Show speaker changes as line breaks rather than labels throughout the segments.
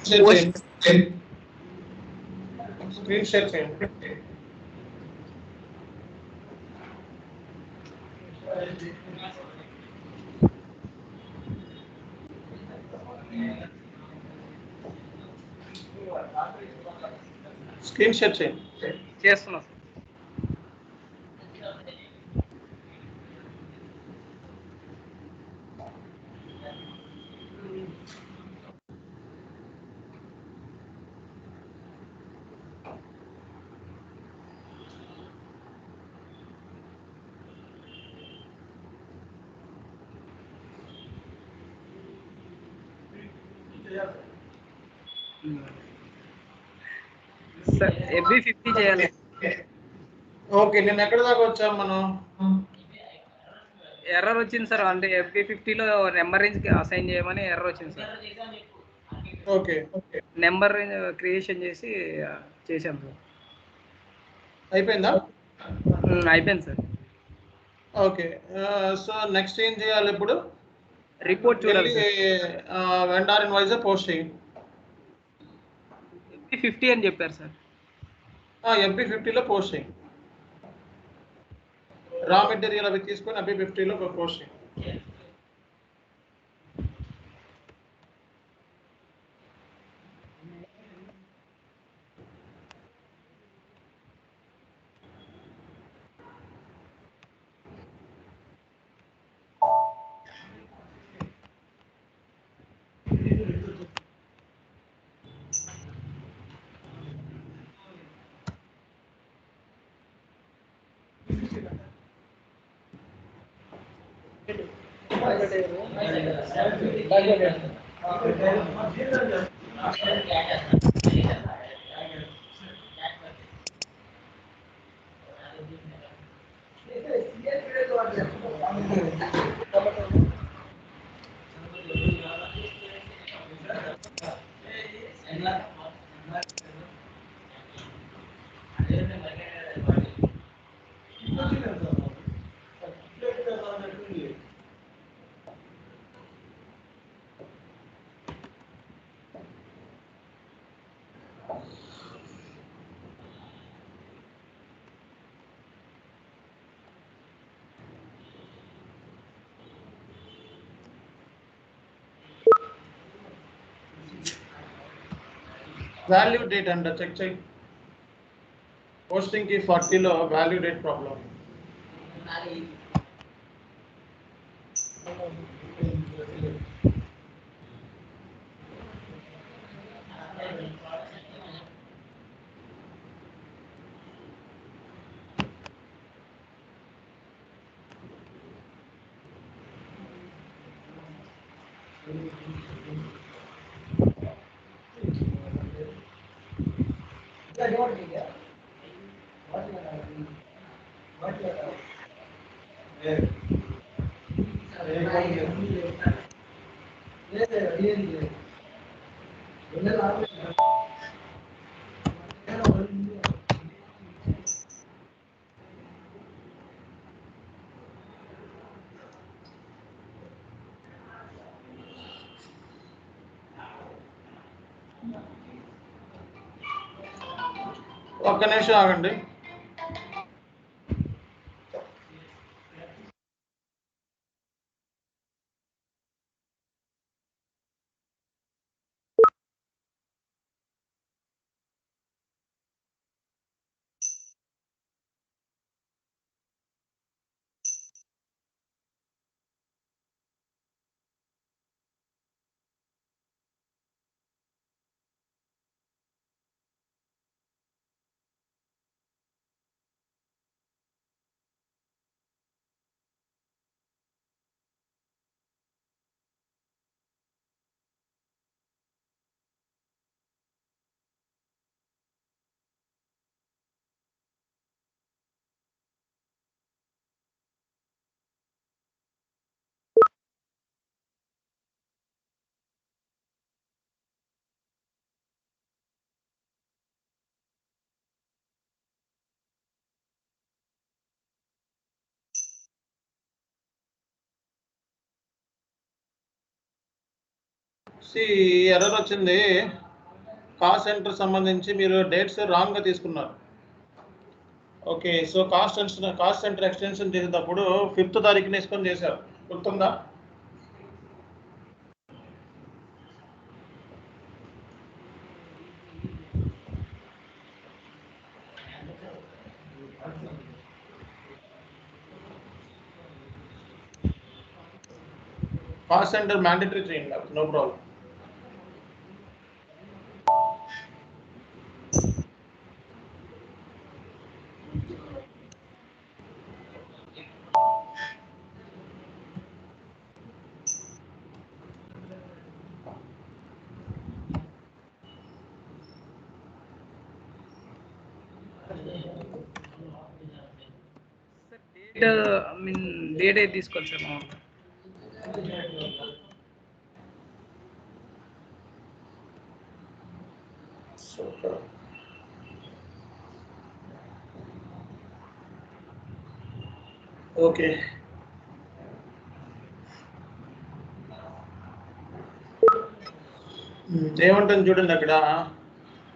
Share చేయండి. Screen share చేయండి. Screen share చేయండి.
చేస్తున్నా సార్. సార్ ఎవ్రీ 50 చేయాలి.
ఓకే, నేను ఎక్కడ దాకా వచ్చాం మనం?
ఎర్రర్ వచ్చింది సార్, అంటే ఎఫ్బి 50లో నెంబర్ రేంజ్ అసైన్ చేయమని ఎర్రర్ వచ్చింది sir.
Okay,
number range creation చేసి చేశాం సార్.
అయిపోయిందా?
అయిపోయింది సార్.
ఓకే, సో నెక్స్ట్ ఏం చేయాలి ఇప్పుడు?
రిపోర్ట్ చూడాలి.
వెండార్ ఇన్వాయిస్ పోస్ట్ చేయండి.
ఎఫ్బి 50 అని చెప్పారు సార్.
ఎఫ్బి 50లో పోస్ట్ చేయండి. రా మెటీరియల్ అవి తీసుకొని ఎఫ్బి 50లో పోస్ట్ చేయండి. వాల్యూ డేట్ అంట చెక్ చేయి. పోస్టింగ్ కి 40లో వాల్యూ డేట్ ప్రాబ్లం. ఒక్క నిమిషం ఆగండి. ఎర్రర్ వచ్చింది. కాస్ట్ సెంటర్ సంబంధించి మీరు డేట్స్ రాంగ్గా తీసుకున్నారు. Okay, so cost centre extension చేసేటప్పుడు 5th తారీఖున వేసుకొని చేశారు, గుర్తుందా? కాస్ట్ సెంటర్ మ్యాండేటరీ చేయండి, నో ప్రాబ్లం.
డేట్ ఏది తీసుకోవాలి సార్ మామూలుగా?
ఓకే, ఏమంటుంది చూడండి అక్కడ.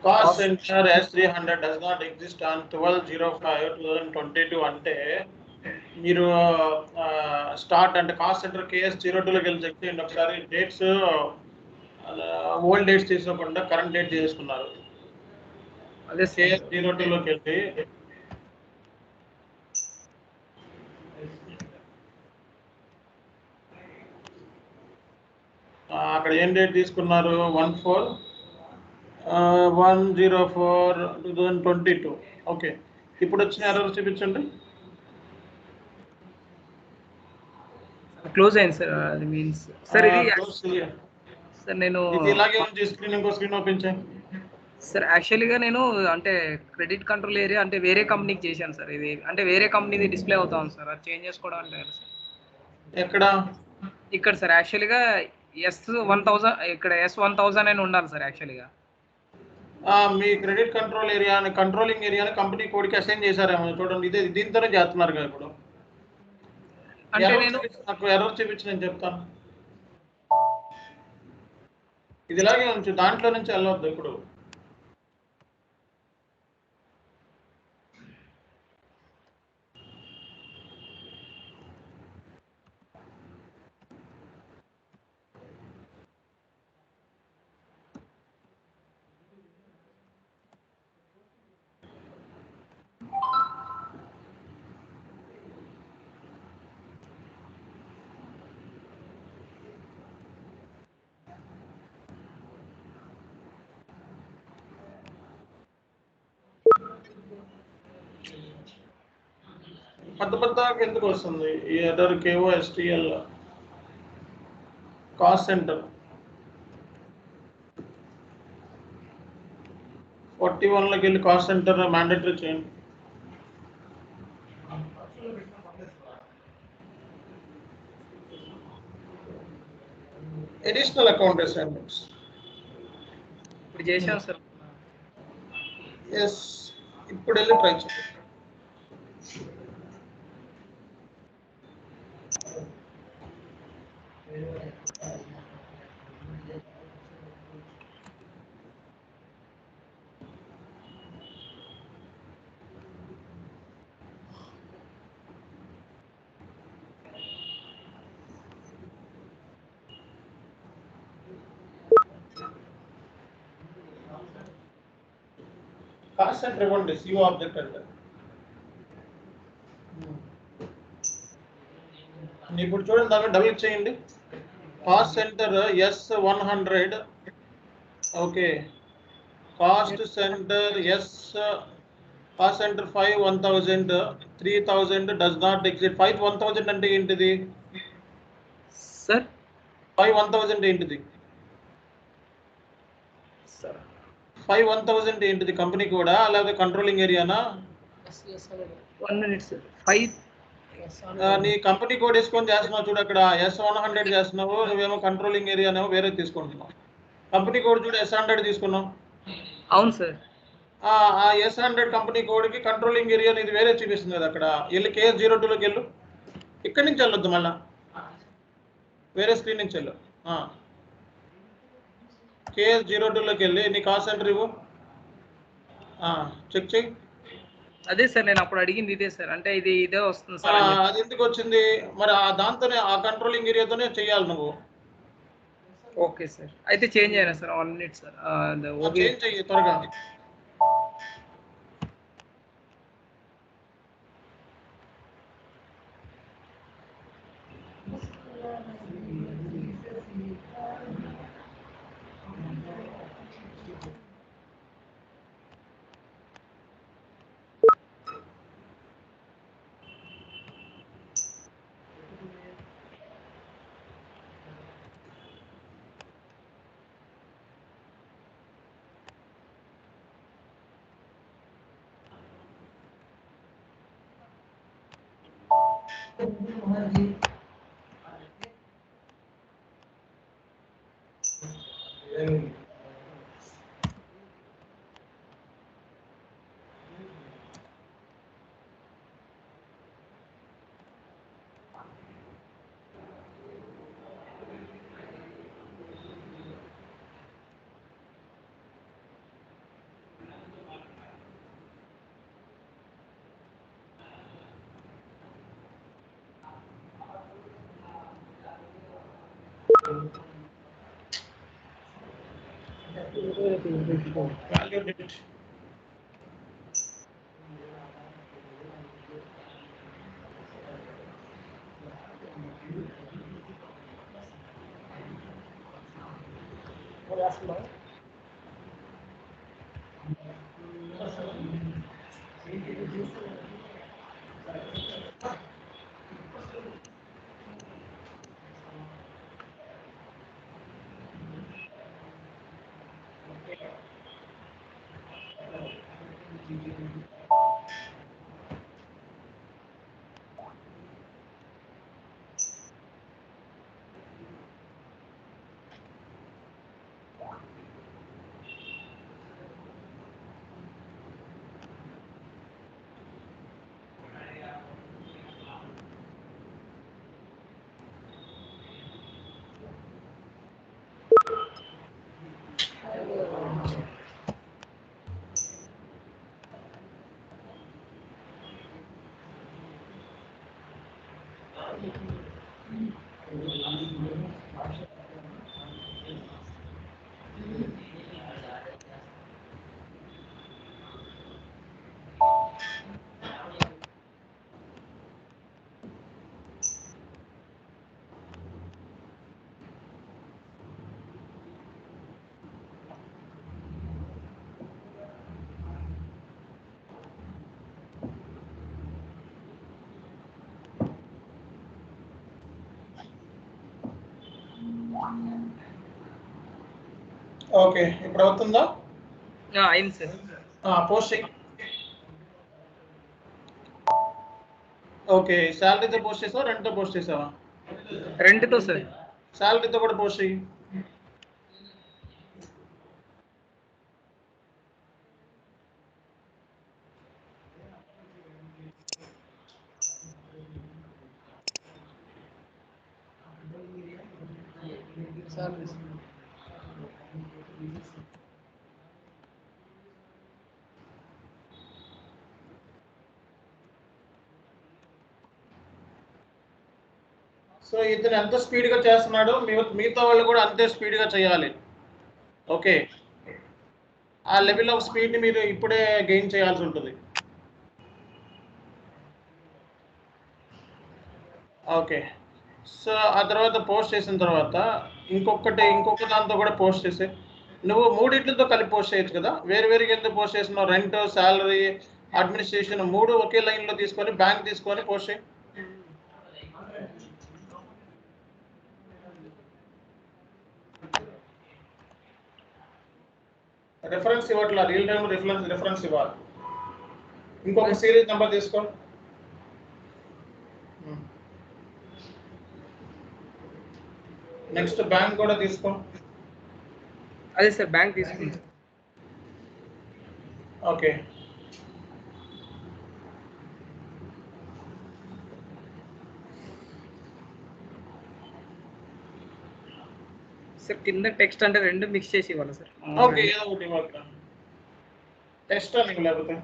Cost centre S300 does not exist on 12/05/2022 అంటే మీరు స్టార్ట్ అంటే కాస్ట్ సెంటర్ KS02లోకి వెళ్ళి చెక్ చేయండి ఒకసారి. డేట్స్ ఓల్డ్ డేట్స్ తీసుకోకుండా కరెంట్ డేట్ చేసుకున్నారు. అదే KS02లోకి వెళ్ళి అక్కడ ఏం డేట్ తీసుకున్నారు? 1/4/2022. ఓకే, ఇప్పుడు వచ్చిన ఎర్రర్ చూపించండి.
క్లోజ్ అయింది సార్. అది మీన్స్ సార్ ఇది సార్ నేను
ఇది ఇలాగే ఉంది. స్క్రీన్ ఇంకో స్క్రీన్ ఓపెన్ చేయండి
సార్. యాక్చువల్గా నేను అంటే క్రెడిట్ కంట్రోల్ ఏరియా అంటే వేరే కంపెనీకి చేశాను సార్. ఇది అంటే వేరే కంపెనీది డిస్ప్లే అవుతా ఉంది సార్. అది చేంజ్ చేసుకోవడం అంటే సార్
ఎక్కడ?
ఇక్కడ సార్. యాక్చువల్గా S1000 ఇక్కడ S1000 అని ఉండాలి సార్ యాక్చువల్గా.
మీ క్రెడిట్ కంట్రోల్ ఏరియాని కంట్రోలింగ్ ఏరియాని కంపెనీ కోడ్కి అసైన్ చేశారేమో చూడండి. ఇదే దీంతోనే చేస్తున్నారు కదా ఇప్పుడు.
అంటే నేను
నాకు ఎర్రర్ చూపించి నేను చెప్తాను. ఇది ఇలాగే ఉంచు, దాంట్లో నుంచి వెళ్ళవద్దు ఇప్పుడు. పెద్ద ఎందుకు వస్తుంది ఈ ఎర్రర్? KOSTL కాస్ట్ సెంటర్ 41లోకి వెళ్ళి కాస్ట్ సెంటర్ మ్యాండేటరీ చేయండి. అడిషనల్ అకౌంట్ అసైన్మెంట్స్
ఇప్పుడు చేశాను సార్.
ఎస్, ఇప్పుడు వెళ్ళి ట్రై చేయండి. కాస్ట్ సెంటర్ ఇవ్వండి, CO ఆబ్జెక్ట్ అంటే. ఇప్పుడు చూడండి, దాన్ని డబుల్ క్లిక్ చేయండి. Cost centre S100. Okay, cost centre cost centre 5/1000 3000 does not exit. 5/1000 అంటే ఏంటిది
సార్?
5/1000 ఏంటిది? 5/1000 ఏంటిది? కంపెనీ కూడా లేకపోతే కంట్రోలింగ్ ఏరియానా?
1 minute sir. 5
నీ కంపెనీ కోడ్ వేసుకొని చేస్తున్నావు చూడు, అక్కడ S100 చేస్తున్నావు, నువ్వేమో కంట్రోలింగ్ ఏరియానేమో వేరే తీసుకుంటున్నావు. కంపెనీ కోడ్ చూడు, S100 తీసుకున్నావు.
అవును సార్.
ఆ S100 కంపెనీ కోడ్కి కంట్రోలింగ్ ఏరియా ఇది వేరే చూపిస్తుంది కదా. అక్కడ వెళ్ళి KS02లోకి వెళ్ళు. ఇక్కడి నుంచి వెళ్ళొద్దు, మళ్ళా వేరే స్క్రీన్ నుంచి వెళ్ళు. KS02లోకి వెళ్ళి నీ కాస్ట్ సెంటర్ ఇవ్వు. చెక్ చెయ్యి.
అదే సార్ నేను అప్పుడు అడిగింది ఇదే సార్. అంటే ఇదే వస్తుంది సార్ అని
అది ఎందుకు వచ్చింది మరి? దాంతోనే ఆ కంట్రోలింగ్ ఏరియాతోనే చేయాలి నువ్వు.
Okay sir. అయితే చేంజ్ అయ్యాను సార్ 1 మినిట్ సార్.
చేంజ్ చెయ్యి త్వరగా. Value date. ఓకే, ఇప్పుడు అవుతుందా?
అయింది సార్.
పోస్ట్ చెయ్యి. ఓకే, శాలరీతో పోస్ట్ చేసావా, రెంట్తో పోస్ట్ చేసావా?
రెంట్తో సార్.
శాలరీతో కూడా పోస్ట్ చెయ్యి. సో ఇతను ఎంత స్పీడ్గా చేస్తున్నాడో మిగతా వాళ్ళు కూడా అంతే స్పీడ్గా చేయాలి. ఓకే, ఆ లెవెల్ ఆఫ్ స్పీడ్ని మీరు ఇప్పుడే గెయిన్ చేయాల్సి ఉంటుంది. ఓకే, సో ఆ తర్వాత పోస్ట్ చేసిన తర్వాత ఇంకొక దాంతో కూడా పోస్ట్ చేసే. నువ్వు మూడిట్లతో కలిపి పోస్ట్ చేయొచ్చు కదా, వేరువేరుగా ఎందుకు పోస్ట్ చేస్తున్నావు? రెంట్, శాలరీ, అడ్మినిస్ట్రేషన్ 3 ఒకే లైన్లో తీసుకొని బ్యాంక్ తీసుకొని పోస్ట్ చేయి. రెఫరెన్స్ ఇవ్వట్లా, రియల్ టైమ్ రెఫరెన్స్ ఇవ్వాలి. ఇంకొక సిరీస్ నెంబర్ తీసుకో. నెక్స్ట్ బ్యాంక్ కూడా తీసుకో.
అదే సార్, బ్యాంక్ తీసుకుంది.
ఓకే,
సార్ కింద టెక్స్ట్ అంటే రెండు మిక్స్ చేసి ఇవ్వాలి సార్.
ఓకే, ఏదో ఒకటి ఇవ్వాలి. టెస్ట్ అని లేకపోతే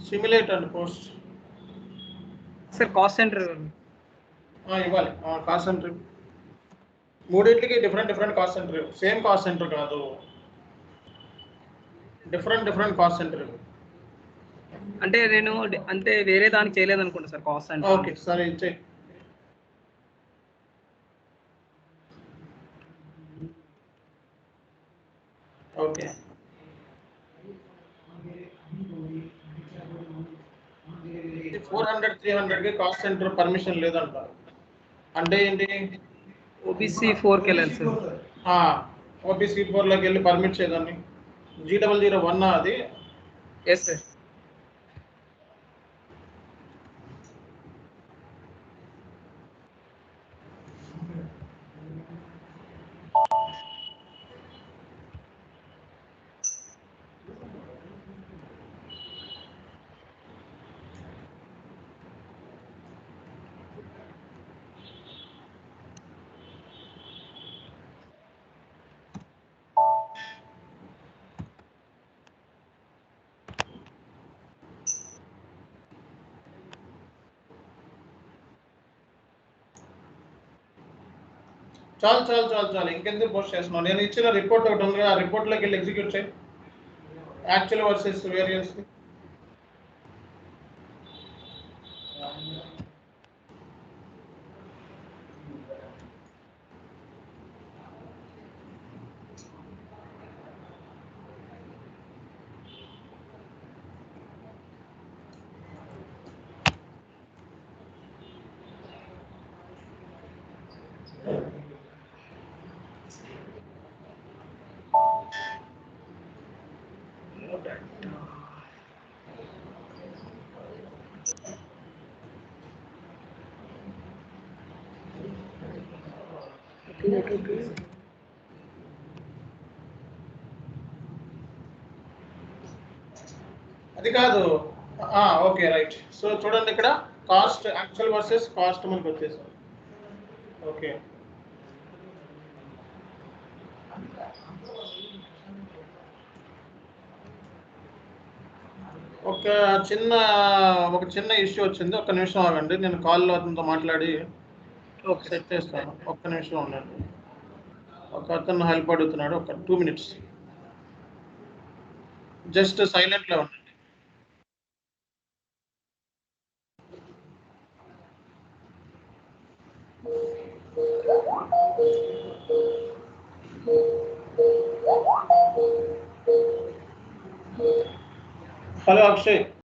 simulate and post
sir cost centre
ఇవ్వాలి. కాస్ట్ సెంటర్ మూడింటికి different cost centre, same cost centre కాదు, డిఫరెంట్ కాస్ట్ సెంటర్.
అంటే నేను అంటే వేరే దానికి చేయలేదు అనుకుంటా సార్ కాస్ట్ సెంటర్.
ఓకే సరే ఇచ్చేయి. ఓకే 400-300కి కాస్ట్ సెంటర్ పర్మిషన్ లేదంటారు. అంటే ఏంటి?
ఓబీసీ 4కి వెళ్ళాలి సార్.
ఓబీసీ 4లోకి వెళ్ళి పర్మిట్ చేయదాన్ని. G001 అది.
Yes sir.
చాలు ఇంకెందుకు పోస్ట్ చేస్తున్నాను. నేను ఇచ్చిన రిపోర్ట్ ఒకటి ఉంది, ఆ రిపోర్ట్లోకి వెళ్ళి ఎగ్జిక్యూట్ చేయి. Actual versus variance. అది కాదు. Okay right. సో చూడండి ఇక్కడ కాస్ట్ యాక్చువల్ వర్సెస్ కాస్ట్ మనకు వచ్చేసాం. ఓకే ఒక చిన్న ఇష్యూ వచ్చింది. ఒక్క నిమిషం ఆగండి, నేను కాల్లో అతనితో మాట్లాడి సెట్ చేస్తాను. ఒక్క నిమిషం ఉండండి. ఒక అతను హెల్ప్ అడుగుతున్నాడు. ఒక 2 minutes జస్ట్ సైలెంట్లో ఉండండి. హలో అక్షయ్.